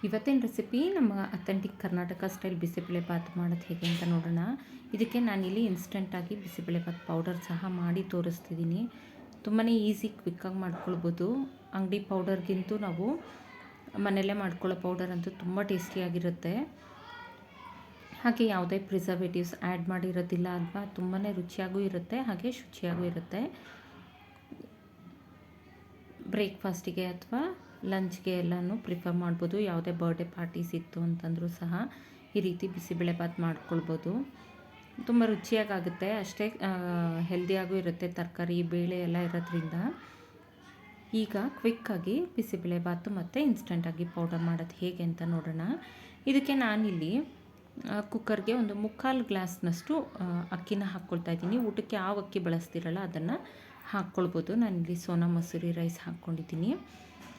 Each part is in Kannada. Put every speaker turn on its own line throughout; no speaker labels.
ಇವತ್ತಿನ ರೆಸಿಪಿ ನಮ್ಮ ಅಥೆಂಟಿಕ್ ಕರ್ನಾಟಕ ಸ್ಟೈಲ್ ಬಿಸಿಬೇಳೆಬಾತ್ ಮಾಡೋದು ಹೇಗೆ ಅಂತ ನೋಡೋಣ. ಇದಕ್ಕೆ ನಾನಿಲ್ಲಿ ಇನ್ಸ್ಟೆಂಟಾಗಿ ಬಿಸಿಬೇಳೆಬಾತ್ ಪೌಡರ್ ಸಹ ಮಾಡಿ ತೋರಿಸ್ತಿದ್ದೀನಿ. ತುಂಬಾ ಈಸಿ, ಕ್ವಿಕ್ಕಾಗಿ ಮಾಡ್ಕೊಳ್ಬೋದು. ಅಂಗಡಿ ಪೌಡರ್ಗಿಂತೂ ನಾವು ಮನೆಯಲ್ಲೇ ಮಾಡ್ಕೊಳ್ಳೋ ಪೌಡರ್ ಅಂತೂ ತುಂಬ ಟೇಸ್ಟಿಯಾಗಿರುತ್ತೆ. ಹಾಗೆ ಯಾವುದೇ ಪ್ರಿಸರ್ವೇಟಿವ್ಸ್ ಆ್ಯಡ್ ಮಾಡಿರೋದಿಲ್ಲ ಅಲ್ವಾ, ತುಂಬಾ ರುಚಿಯಾಗೂ ಇರುತ್ತೆ, ಹಾಗೆ ಶುಚಿಯಾಗೂ ಇರುತ್ತೆ. ಬ್ರೇಕ್ಫಾಸ್ಟಿಗೆ ಅಥವಾ ಲಂಚ್ಗೆ ಎಲ್ಲನೂ ಪ್ರಿಫರ್ ಮಾಡ್ಬೋದು. ಯಾವುದೇ ಬರ್ಡೇ ಪಾರ್ಟೀಸ್ ಇತ್ತು ಅಂತಂದರೂ ಸಹ ಈ ರೀತಿ ಬಿಸಿಬೇಳೆಬಾತ್ ಮಾಡ್ಕೊಳ್ಬೋದು. ತುಂಬ ರುಚಿಯಾಗುತ್ತೆ, ಅಷ್ಟೇ ಹೆಲ್ದಿಯಾಗೂ ಇರುತ್ತೆ. ತರಕಾರಿ ಬೇಳೆ ಎಲ್ಲ ಇರೋದ್ರಿಂದ. ಈಗ ಕ್ವಿಕ್ಕಾಗಿ ಬಿಸಿಬೇಳೆಬಾತು ಮತ್ತು ಇನ್ಸ್ಟೆಂಟಾಗಿ ಪೌಡರ್ ಮಾಡೋದು ಹೇಗೆ ಅಂತ ನೋಡೋಣ. ಇದಕ್ಕೆ ನಾನಿಲ್ಲಿ ಕುಕ್ಕರ್ಗೆ ಒಂದು 3/4 ಗ್ಲಾಸ್ನಷ್ಟು ಅಕ್ಕಿನ ಹಾಕ್ಕೊಳ್ತಾ ಇದ್ದೀನಿ. ಊಟಕ್ಕೆ ಯಾವ ಅಕ್ಕಿ ಬಳಸ್ತಿರಲ್ಲ ಅದನ್ನು ಹಾಕ್ಕೊಳ್ಬೋದು. ನಾನಿಲ್ಲಿ ಸೋನಾ ಮಸೂರಿ ರೈಸ್ ಹಾಕ್ಕೊಂಡಿದ್ದೀನಿ.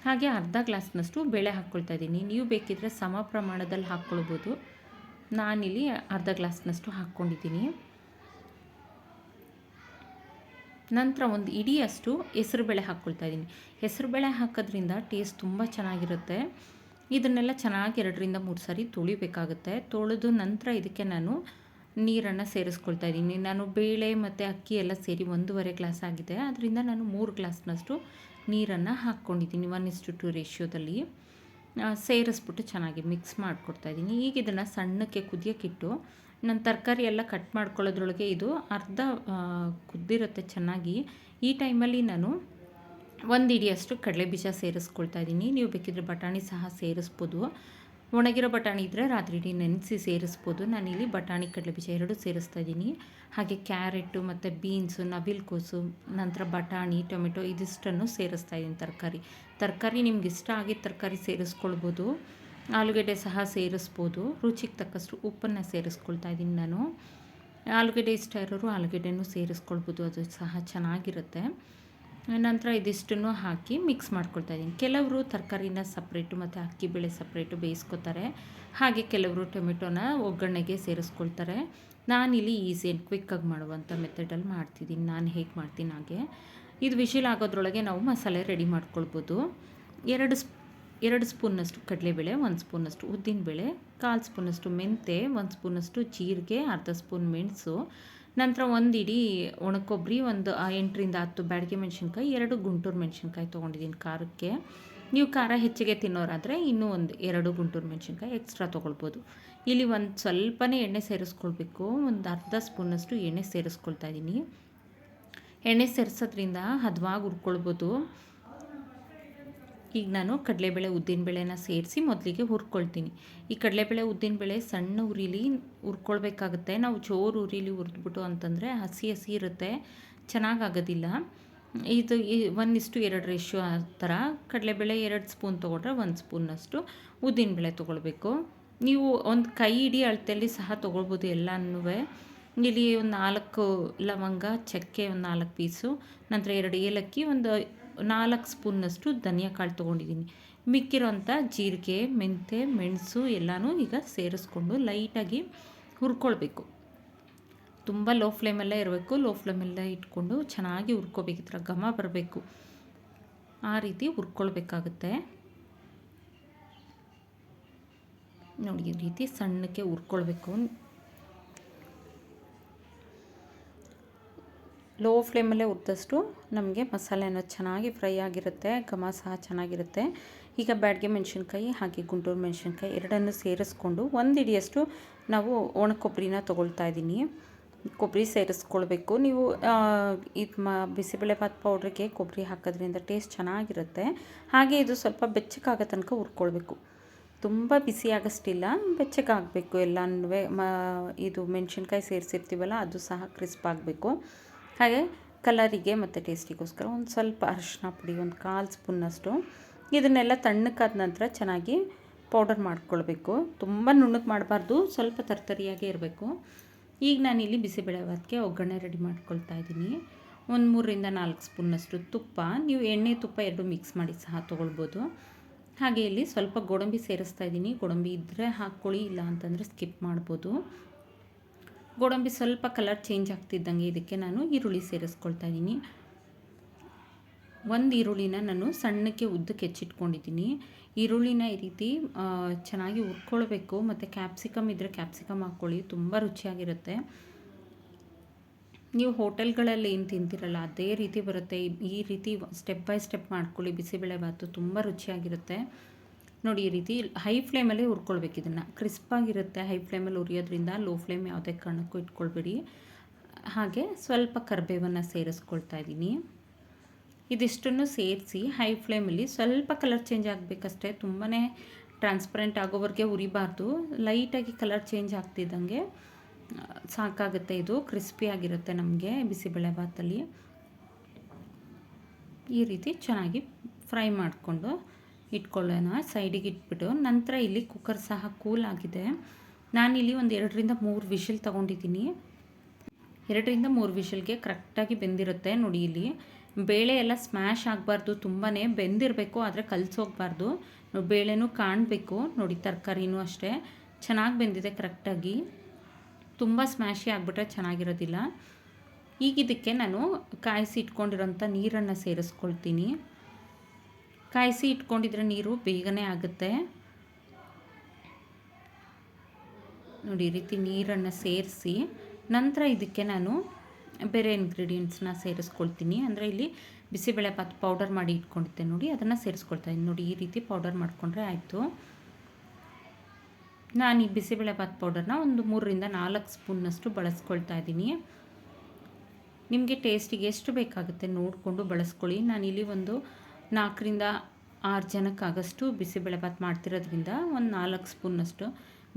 ಹಾಗೆ ಅರ್ಧ ಗ್ಲಾಸ್ನಷ್ಟು ಬೇಳೆ ಹಾಕ್ಕೊಳ್ತಾ ಇದ್ದೀನಿ. ನೀವು ಬೇಕಿದ್ದರೆ ಸಮ ಪ್ರಮಾಣದಲ್ಲಿ ಹಾಕ್ಕೊಳ್ಬೋದು. ನಾನಿಲ್ಲಿ ಅರ್ಧ ಗ್ಲಾಸ್ನಷ್ಟು ಹಾಕ್ಕೊಂಡಿದ್ದೀನಿ. ನಂತರ ಒಂದು ಇಡಿಯಷ್ಟು ಹೆಸರುಬೇಳೆ ಹಾಕ್ಕೊಳ್ತಾ ಇದ್ದೀನಿ. ಹೆಸರುಬೇಳೆ ಹಾಕೋದ್ರಿಂದ ಟೇಸ್ಟ್ ತುಂಬ ಚೆನ್ನಾಗಿರುತ್ತೆ. ಇದನ್ನೆಲ್ಲ ಚೆನ್ನಾಗಿ 2ರಿಂದ 3 ಸಾರಿ ತೊಳಿಬೇಕಾಗುತ್ತೆ. ತೊಳೆದು ನಂತರ ಇದಕ್ಕೆ ನಾನು ನೀರನ್ನು ಸೇರಿಸ್ಕೊಳ್ತಾ ಇದ್ದೀನಿ. ನಾನು ಬೇಳೆ ಮತ್ತು ಅಕ್ಕಿ ಎಲ್ಲ ಸೇರಿ 1.5 ಗ್ಲಾಸ್ ಆಗಿದೆ. ಅದರಿಂದ ನಾನು 3 ಗ್ಲಾಸ್ನಷ್ಟು ನೀರನ್ನು ಹಾಕ್ಕೊಂಡಿದ್ದೀನಿ. 1:2 ರೇಷ್ಯೋದಲ್ಲಿ ಸೇರಿಸ್ಬಿಟ್ಟು ಚೆನ್ನಾಗಿ ಮಿಕ್ಸ್ ಮಾಡಿಕೊಡ್ತಾಯಿದ್ದೀನಿ. ಈಗ ಇದನ್ನು ಸಣ್ಣಕ್ಕೆ ಕುದಿಯೋಕ್ಕಿಟ್ಟು ನಾನು ತರಕಾರಿ ಎಲ್ಲ ಕಟ್ ಮಾಡ್ಕೊಳ್ಳೋದ್ರೊಳಗೆ ಇದು ಅರ್ಧ ಕುದ್ದಿರುತ್ತೆ ಚೆನ್ನಾಗಿ. ಈ ಟೈಮಲ್ಲಿ ನಾನು 1 ಹಿಡಿಯಷ್ಟು ಕಡಲೆಬೀಜ ಸೇರಿಸ್ಕೊಳ್ತಾ ಇದ್ದೀನಿ. ನೀವು ಬೇಕಿದ್ರೆ ಬಟಾಣಿ ಸಹ ಸೇರಿಸ್ಬೋದು. ಒಣಗಿರೋ ಬಟಾಣಿ ಇದ್ದರೆ ರಾತ್ರಿ ಇಡೀ ನೆನೆಸಿ ಸೇರಿಸ್ಬೋದು. ನಾನಿಲ್ಲಿ ಬಟಾಣಿ ಕಡಲೆಬೀಜ 2 ಸೇರಿಸ್ತಾ ಇದ್ದೀನಿ. ಹಾಗೆ ಕ್ಯಾರೆಟು ಮತ್ತು ಬೀನ್ಸು, ನವಿಲುಕೋಸು, ನಂತರ ಬಟಾಣಿ, ಟೊಮೆಟೊ ಇದಿಷ್ಟನ್ನು ಸೇರಿಸ್ತಾ ಇದ್ದೀನಿ. ತರಕಾರಿ ನಿಮ್ಗೆ ಇಷ್ಟ ಆಗಿದ್ದ ತರಕಾರಿ ಸೇರಿಸ್ಕೊಳ್ಬೋದು. ಆಲೂಗಡ್ಡೆ ಸಹ ಸೇರಿಸ್ಬೋದು. ರುಚಿಗೆ ತಕ್ಕಷ್ಟು ಉಪ್ಪನ್ನು ಸೇರಿಸ್ಕೊಳ್ತಾ ಇದ್ದೀನಿ ನಾನು. ಆಲೂಗಡ್ಡೆ ಇಷ್ಟ ಇರೋರು ಆಲೂಗಡ್ಡೆನೂ ಸೇರಿಸ್ಕೊಳ್ಬೋದು, ಅದು ಸಹ ಚೆನ್ನಾಗಿರುತ್ತೆ. ನಂತರ ಇದಿಷ್ಟನ್ನು ಹಾಕಿ ಮಿಕ್ಸ್ ಮಾಡ್ಕೊಳ್ತಾ ಇದ್ದೀನಿ. ಕೆಲವರು ತರಕಾರಿನ ಸಪ್ರೇಟು ಮತ್ತು ಅಕ್ಕಿ ಬೇಳೆ ಸಪ್ರೇಟು ಬೇಯಿಸ್ಕೊತಾರೆ. ಹಾಗೆ ಕೆಲವರು ಟೊಮೆಟೊನ ಒಗ್ಗರಣೆಗೆ ಸೇರಿಸ್ಕೊಳ್ತಾರೆ. ನಾನಿಲ್ಲಿ ಈಸಿ ಆ್ಯಂಡ್ ಕ್ವಿಕ್ಕಾಗಿ ಮಾಡುವಂಥ ಮೆಥಡಲ್ಲಿ ಮಾಡ್ತಿದ್ದೀನಿ. ನಾನು ಹೇಗೆ ಮಾಡ್ತೀನಿ ಹಾಗೆ. ಇದು ವಿಶಿಲ್ ಆಗೋದ್ರೊಳಗೆ ನಾವು ಮಸಾಲೆ ರೆಡಿ ಮಾಡ್ಕೊಳ್ಬೋದು. 2 ಸ್ಪೂನ್ನಷ್ಟು ಕಡಲೆಬೇಳೆ, 1 ಸ್ಪೂನಷ್ಟು ಉದ್ದಿನಬೇಳೆ, 1/4 ಸ್ಪೂನಷ್ಟು ಮೆಂತೆ, 1 ಸ್ಪೂನಷ್ಟು ಜೀರಿಗೆ, ಅರ್ಧ ಸ್ಪೂನ್ ಮೆಣಸು, ನಂತರ 1 ಇಡೀ ಒಣಕೊಬ್ಬರಿ, ಒಂದು 8ರಿಂದ 10 ಬ್ಯಾಡಗಿ ಮೆಣಸಿನ್ಕಾಯಿ, 2 ಗುಂಟೂರು ಮೆಣಸಿನ್ಕಾಯಿ ತೊಗೊಂಡಿದ್ದೀನಿ ಖಾರಕ್ಕೆ. ನೀವು ಖಾರ ಹೆಚ್ಚಿಗೆ ತಿನ್ನೋರಾದರೆ ಇನ್ನೂ 2 ಗುಂಟೂರು ಮೆಣಸಿನ್ಕಾಯಿ ಎಕ್ಸ್ಟ್ರಾ ತೊಗೊಳ್ಬೋದು. ಇಲ್ಲಿ ಒಂದು ಸ್ವಲ್ಪನೇ ಎಣ್ಣೆ ಸೇರಿಸ್ಕೊಳ್ಬೇಕು. ಒಂದು ಅರ್ಧ ಸ್ಪೂನಷ್ಟು ಎಣ್ಣೆ ಸೇರಿಸ್ಕೊಳ್ತಾ ಇದ್ದೀನಿ. ಎಣ್ಣೆ ಸೇರಿಸೋದ್ರಿಂದ ಹದವಾಗಿ ಹುರ್ಕೊಳ್ಬೋದು. ಈಗ ನಾನು ಕಡಲೆಬೇಳೆ ಉದ್ದಿನಬೇಳೆನ ಸೇರಿಸಿ ಮೊದಲಿಗೆ ಹುರ್ಕೊಳ್ತೀನಿ. ಈ ಕಡಲೆಬೇಳೆ ಉದ್ದಿನಬೇಳೆ ಸಣ್ಣ ಉರಿಲಿ ಹುರ್ಕೊಳ್ಬೇಕಾಗುತ್ತೆ. ನಾವು ಜೋರು ಉರಿಲಿ ಹುರಿದ್ಬಿಟ್ಟು ಅಂತಂದರೆ ಹಸಿ ಇರುತ್ತೆ, ಚೆನ್ನಾಗಾಗೋದಿಲ್ಲ. ಇದು 1:2 ರೇಷ್ಯೋ ಆ ಥರ ಕಡಲೆಬೇಳೆ 2 ಸ್ಪೂನ್ ತೊಗೊಂಡ್ರೆ 1 ಸ್ಪೂನಷ್ಟು ಉದ್ದಿನಬೇಳೆ ತೊಗೊಳ್ಬೇಕು. ನೀವು ಒಂದು ಕೈ ಹಿಡಿ ಅಳತೆಯಲ್ಲಿ ಸಹ ತೊಗೊಳ್ಬೋದು ಎಲ್ಲನೂ. ಇಲ್ಲಿ ಒಂದು 4 ಲವಂಗ, ಚಕ್ಕೆ ಒಂದು 4 ಪೀಸು, ನಂತರ 2 ಏಲಕ್ಕಿ, ಒಂದು 4 ಸ್ಪೂನ್ನಷ್ಟು ಧನಿಯಾ ಕಾಳು ತೊಗೊಂಡಿದ್ದೀನಿ. ಮಿಕ್ಕಿರೋಂಥ ಜೀರಿಗೆ, ಮೆಂತೆ, ಮೆಣಸು ಎಲ್ಲನೂ ಈಗ ಸೇರಿಸ್ಕೊಂಡು ಲೈಟಾಗಿ ಹುರ್ಕೊಳ್ಬೇಕು. ತುಂಬ ಲೋ ಫ್ಲೇಮಲ್ಲೇ ಇರಬೇಕು. ಲೋ ಫ್ಲೇಮಲ್ಲೇ ಇಟ್ಕೊಂಡು ಚೆನ್ನಾಗಿ ಹುರ್ಕೋಬೇಕು. ಈ ಥರ ಘಮ ಬರಬೇಕು, ಆ ರೀತಿ ಹುರ್ಕೊಳ್ಬೇಕಾಗುತ್ತೆ. ನೋಡಿ, ಈ ರೀತಿ ಸಣ್ಣಕ್ಕೆ ಹುರ್ಕೊಳ್ಬೇಕು. ಲೋ ಫ್ಲೇಮಲ್ಲೇ ಹುರಿದಷ್ಟು ನಮಗೆ ಮಸಾಲೆ ಅನ್ನೋದು ಚೆನ್ನಾಗಿ ಫ್ರೈ ಆಗಿರುತ್ತೆ, ಘಮ ಸಹ ಚೆನ್ನಾಗಿರುತ್ತೆ. ಈಗ ಬ್ಯಾಡಗಿ ಮೆಣಸಿನ್ಕಾಯಿ ಹಾಗೆ ಗುಂಟೂರು ಮೆಣಸಿನ್ಕಾಯಿ ಎರಡನ್ನೂ ಸೇರಿಸ್ಕೊಂಡು 1 ಹಿಡಿಯಷ್ಟು ನಾವು ಒಣ ಕೊಬ್ಬರಿನ ತೊಗೊಳ್ತಾ ಇದ್ದೀನಿ. ಕೊಬ್ಬರಿ ಸೇರಿಸ್ಕೊಳ್ಬೇಕು. ನೀವು ಇದು ಬಿಸಿಬೇಳೆಬಾತ್ ಪೌಡ್ರಿಗೆ ಕೊಬ್ಬರಿ ಹಾಕೋದ್ರಿಂದ ಟೇಸ್ಟ್ ಚೆನ್ನಾಗಿರುತ್ತೆ. ಹಾಗೆ ಇದು ಸ್ವಲ್ಪ ಬೆಚ್ಚಗಾಗೋ ತನಕ ಹುರ್ಕೊಳ್ಬೇಕು. ತುಂಬ ಬಿಸಿಯಾಗಷ್ಟಿಲ್ಲ, ಬೆಚ್ಚಗಾಗಬೇಕು. ಎಲ್ಲನೂ ಇದು ಮೆಣಸಿನ್ಕಾಯಿ ಸೇರಿಸಿರ್ತೀವಲ್ಲ ಅದು ಸಹ ಕ್ರಿಸ್ಪ್ ಆಗಬೇಕು. ಹಾಗೆ ಕಲರಿಗೆ ಮತ್ತು ಟೇಸ್ಟಿಗೋಸ್ಕರ ಒಂದು ಸ್ವಲ್ಪ ಅರಿಶಿನ ಪುಡಿ, ಒಂದು 1/4 ಸ್ಪೂನ್ನಷ್ಟು. ಇದನ್ನೆಲ್ಲ ತಣ್ಣಕ್ಕಾದ ನಂತರ ಚೆನ್ನಾಗಿ ಪೌಡರ್ ಮಾಡ್ಕೊಳ್ಬೇಕು. ತುಂಬ ನುಣ್ಣಗೆ ಮಾಡಬಾರ್ದು, ಸ್ವಲ್ಪ ತರ್ತರಿಯಾಗೇ ಇರಬೇಕು. ಈಗ ನಾನಿಲ್ಲಿ ಬಿಸಿಬೇಳೆಬಾತ್ಗೆ ಒಗ್ಗರಣೆ ರೆಡಿ ಮಾಡ್ಕೊಳ್ತಾ ಇದ್ದೀನಿ. ಒಂದು 3ರಿಂದ 4 ಸ್ಪೂನ್ನಷ್ಟು ತುಪ್ಪ, ನೀವು ಎಣ್ಣೆ ತುಪ್ಪ 2 ಮಿಕ್ಸ್ ಮಾಡಿ ಸಹ ತೊಗೊಳ್ಬೋದು. ಹಾಗೆ ಇಲ್ಲಿ ಸ್ವಲ್ಪ ಗೋಡಂಬಿ ಸೇರಿಸ್ತಾ ಇದ್ದೀನಿ. ಗೋಡಂಬಿ ಇದ್ದರೆ ಹಾಕ್ಕೊಳ್ಳಿ, ಇಲ್ಲ ಅಂತಂದರೆ ಸ್ಕಿಪ್ ಮಾಡ್ಬೋದು. ಗೋಡಂಬಿ ಸ್ವಲ್ಪ ಕಲರ್ ಚೇಂಜ್ ಆಗ್ತಿದ್ದಂಗೆ ಇದಕ್ಕೆ ನಾನು ಈರುಳ್ಳಿ ಸೇರಿಸ್ಕೊಳ್ತಾ ಇದ್ದೀನಿ. 1 ಈರುಳ್ಳಿನ ನಾನು ಸಣ್ಣಕ್ಕೆ ಉದ್ದಕ್ಕೆ ಹೆಚ್ಚಿಟ್ಕೊಂಡಿದ್ದೀನಿ. ಈರುಳ್ಳಿನ ಈ ರೀತಿ ಚೆನ್ನಾಗಿ ಹುರ್ಕೊಳ್ಬೇಕು. ಮತ್ತು ಕ್ಯಾಪ್ಸಿಕಮ್ ಇದ್ದರೆ ಕ್ಯಾಪ್ಸಿಕಮ್ ಹಾಕ್ಕೊಳ್ಳಿ, ತುಂಬ ರುಚಿಯಾಗಿರುತ್ತೆ. ನೀವು ಹೋಟೆಲ್ಗಳಲ್ಲಿ ಏನು ತಿಂತೀರಲ್ಲ ಅದೇ ರೀತಿ ಬರುತ್ತೆ. ಈ ರೀತಿ ಸ್ಟೆಪ್ ಬೈ ಸ್ಟೆಪ್ ಮಾಡ್ಕೊಳ್ಳಿ. ಬಿಸಿಬೇಳೆಬಾತು ತುಂಬ ರುಚಿಯಾಗಿರುತ್ತೆ. ನೋಡಿ, ಈ ರೀತಿ ಹೈ ಫ್ಲೇಮಲ್ಲಿ ಹುರ್ಕೊಳ್ಬೇಕು. ಇದನ್ನು ಕ್ರಿಸ್ಪಾಗಿರುತ್ತೆ. ಹೈ ಫ್ಲೇಮಲ್ಲಿ ಹುರಿಯೋದ್ರಿಂದ ಲೋ ಫ್ಲೇಮ್ ಯಾವುದೇ ಕಾರಣಕ್ಕೂ ಇಟ್ಕೊಳ್ಬೇಡಿ. ಹಾಗೆ ಸ್ವಲ್ಪ ಕರಿಬೇವನ್ನು ಸೇರಿಸ್ಕೊಳ್ತಾ ಇದ್ದೀನಿ. ಇದಿಷ್ಟನ್ನು ಸೇರಿಸಿ ಹೈ ಫ್ಲೇಮಲ್ಲಿ ಸ್ವಲ್ಪ ಕಲರ್ ಚೇಂಜ್ ಆಗಬೇಕಷ್ಟೇ. ತುಂಬಾ ಟ್ರಾನ್ಸ್ಪರೆಂಟ್ ಆಗೋವರೆಗೆ ಉರಿಬಾರ್ದು. ಲೈಟಾಗಿ ಕಲರ್ ಚೇಂಜ್ ಆಗ್ತಿದ್ದಂಗೆ ಸಾಕಾಗುತ್ತೆ. ಇದು ಕ್ರಿಸ್ಪಿಯಾಗಿರುತ್ತೆ ನಮಗೆ ಬಿಸಿಬೇಳೆಬಾತಲ್ಲಿ. ಈ ರೀತಿ ಚೆನ್ನಾಗಿ ಫ್ರೈ ಮಾಡಿಕೊಂಡು ಇಟ್ಕೊಳ್ಳೋಣ, ಸೈಡಿಗೆ ಇಟ್ಬಿಟ್ಟು. ನಂತರ ಇಲ್ಲಿ ಕುಕ್ಕರ್ ಸಹ ಕೂಲ್ ಆಗಿದೆ. ನಾನಿಲ್ಲಿ ಒಂದು 2-3 ವಿಷಲ್ ತೊಗೊಂಡಿದ್ದೀನಿ. 2-3 ವಿಷಲ್ಗೆ ಕರೆಕ್ಟಾಗಿ ಬೆಂದಿರುತ್ತೆ. ನೋಡಿ, ಇಲ್ಲಿ ಬೇಳೆ ಎಲ್ಲ ಸ್ಮ್ಯಾಶ್ ಆಗಬಾರ್ದು, ತುಂಬಾ ಬೆಂದಿರಬೇಕು, ಆದರೆ ಕಲಸೋಗ್ಬಾರ್ದು. ಬೇಳೆನೂ ಕಾಣಬೇಕು. ನೋಡಿ, ತರಕಾರಿನೂ ಅಷ್ಟೇ ಚೆನ್ನಾಗಿ ಬೆಂದಿದೆ ಕರೆಕ್ಟಾಗಿ. ತುಂಬ ಸ್ಮ್ಯಾಶಿ ಆಗಿಬಿಟ್ರೆ ಚೆನ್ನಾಗಿರೋದಿಲ್ಲ. ಈಗ ಇದಕ್ಕೆ ನಾನು ಕಾಯಿಸಿ ಇಟ್ಕೊಂಡಿರೋಂಥ ನೀರನ್ನು ಸೇರಿಸ್ಕೊಳ್ತೀನಿ. ಕಾಯಿಸಿ ಇಟ್ಕೊಂಡಿದ್ರೆ ನೀರು ಬೇಗನೆ ಆಗುತ್ತೆ. ನೋಡಿ, ಈ ರೀತಿ ನೀರನ್ನು ಸೇರಿಸಿ ನಂತರ ಇದಕ್ಕೆ ನಾನು ಬೇರೆ ಇಂಗ್ರೀಡಿಯೆಂಟ್ಸ್ನ ಸೇರಿಸ್ಕೊಳ್ತೀನಿ. ಅಂದರೆ ಇಲ್ಲಿ ಬಿಸಿಬೇಳೆಬಾತ್ ಪೌಡರ್ ಮಾಡಿ ಇಟ್ಕೊಂಡಿದ್ದೆ ನೋಡಿ, ಅದನ್ನು ಸೇರಿಸ್ಕೊಳ್ತಾ ಇದ್ದೀನಿ. ನೋಡಿ, ಈ ರೀತಿ ಪೌಡರ್ ಮಾಡಿಕೊಂಡ್ರೆ ಆಯಿತು. ನಾನು ಈ ಬಿಸಿಬೇಳೆಬಾತ್ ಪೌಡರ್ನ ಒಂದು 3-4 ಸ್ಪೂನ್ನಷ್ಟು ಬಳಸ್ಕೊಳ್ತಾ ಇದ್ದೀನಿ. ನಿಮಗೆ ಟೇಸ್ಟಿಗೆ ಎಷ್ಟು ಬೇಕಾಗುತ್ತೆ ನೋಡಿಕೊಂಡು ಬಳಸ್ಕೊಳ್ಳಿ. ನಾನಿಲ್ಲಿ ಒಂದು 4-6 ಜನಕ್ಕಾಗಷ್ಟು ಬಿಸಿಬೇಳೆಬಾತ್ ಮಾಡ್ತಿರೋದ್ರಿಂದ ಒಂದು 4 ಸ್ಪೂನ್ನಷ್ಟು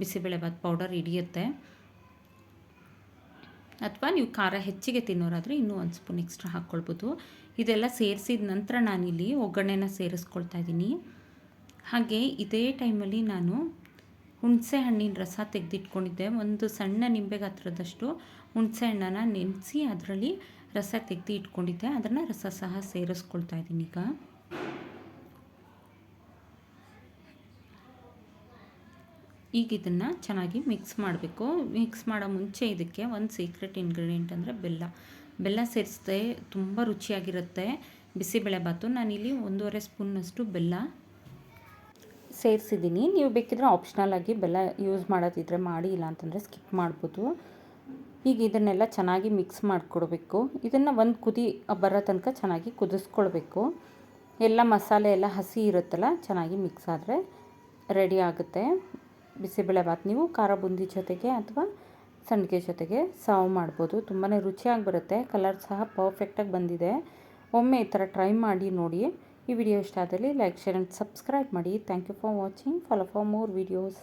ಬಿಸಿಬೇಳೆಬಾತ್ ಪೌಡರ್ ಹಿಡಿಯುತ್ತೆ. ಅಥವಾ ನೀವು ಖಾರ ಹೆಚ್ಚಿಗೆ ತಿನ್ನೋರಾದರೆ ಇನ್ನೂ 1 ಸ್ಪೂನ್ ಎಕ್ಸ್ಟ್ರಾ ಹಾಕ್ಕೊಳ್ಬೋದು. ಇದೆಲ್ಲ ಸೇರಿಸಿದ ನಂತರ ನಾನಿಲ್ಲಿ ಒಗ್ಗರಣೆನ ಸೇರಿಸ್ಕೊಳ್ತಾ ಇದ್ದೀನಿ. ಹಾಗೆ ಇದೇ ಟೈಮಲ್ಲಿ ನಾನು ಹುಣಸೆ ಹಣ್ಣಿನ ರಸ ತೆಗೆದಿಟ್ಕೊಂಡಿದ್ದೆ. ಒಂದು ಸಣ್ಣ ನಿಂಬೆ ಗಾತ್ರದಷ್ಟು ಹುಣಸೆ ಹಣ್ಣನ್ನು ನೆನೆಸಿ ಅದರಲ್ಲಿ ರಸ ತೆಗೆದು ಇಟ್ಕೊಂಡಿದ್ದೆ. ಅದನ್ನು ರಸ ಸಹ ಸೇರಿಸ್ಕೊಳ್ತಾ ಇದ್ದೀನಿ. ಈಗ ಇದನ್ನು ಚೆನ್ನಾಗಿ ಮಿಕ್ಸ್ ಮಾಡಬೇಕು. ಮಿಕ್ಸ್ ಮಾಡೋ ಮುಂಚೆ ಇದಕ್ಕೆ ಒಂದು ಸೀಕ್ರೆಟ್ ಇಂಗ್ರೀಡಿಯೆಂಟ್ ಅಂದರೆ ಬೆಲ್ಲ ಸೇರಿಸಿದೆ ತುಂಬ ರುಚಿಯಾಗಿರುತ್ತೆ ಬಿಸಿಬೇಳೆಬಾತು. ನಾನಿಲ್ಲಿ 1.5 ಸ್ಪೂನ್ನಷ್ಟು ಬೆಲ್ಲ ಸೇರಿಸಿದ್ದೀನಿ. ನೀವು ಬೇಕಿದ್ರೆ ಆಪ್ಷನಲ್ ಆಗಿ ಬೆಲ್ಲ ಯೂಸ್ ಮಾಡೋದಿದ್ರೆ ಮಾಡಿ, ಇಲ್ಲ ಅಂತಂದರೆ ಸ್ಕಿಪ್ ಮಾಡ್ಬೋದು. ಈಗ ಇದನ್ನೆಲ್ಲ ಚೆನ್ನಾಗಿ ಮಿಕ್ಸ್ ಮಾಡಿಕೊಡ್ಬೇಕು. ಇದನ್ನು ಒಂದು ಕುದಿ ಬರೋ ತನಕ ಚೆನ್ನಾಗಿ ಕುದಿಸ್ಕೊಳ್ಬೇಕು. ಎಲ್ಲ ಮಸಾಲೆ ಎಲ್ಲ ಹಸಿ ಇರುತ್ತಲ್ಲ, ಚೆನ್ನಾಗಿ ಮಿಕ್ಸ್ ಆದರೆ ರೆಡಿ ಆಗುತ್ತೆ ಬಿಸಿಬೇಳೆಬಾತ್. ನೀವು ಖಾರ ಬೂಂದಿ ಜೊತೆಗೆ ಅಥವಾ ಸಂಡಿಗೆ ಜೊತೆಗೆ ಸರ್ವ್ ಮಾಡ್ಬೋದು. ತುಂಬಾ ರುಚಿಯಾಗಿ ಬರುತ್ತೆ. ಕಲರ್ ಸಹ ಪರ್ಫೆಕ್ಟಾಗಿ ಬಂದಿದೆ. ಒಮ್ಮೆ ಈ ಥರ ಟ್ರೈ ಮಾಡಿ ನೋಡಿ. ಈ ವಿಡಿಯೋ ಇಷ್ಟ ಆದಲ್ಲಿ ಲೈಕ್, ಶೇರ್ ಆ್ಯಂಡ್ ಸಬ್ಸ್ಕ್ರೈಬ್ ಮಾಡಿ. Thank you for watching. Follow for more videos.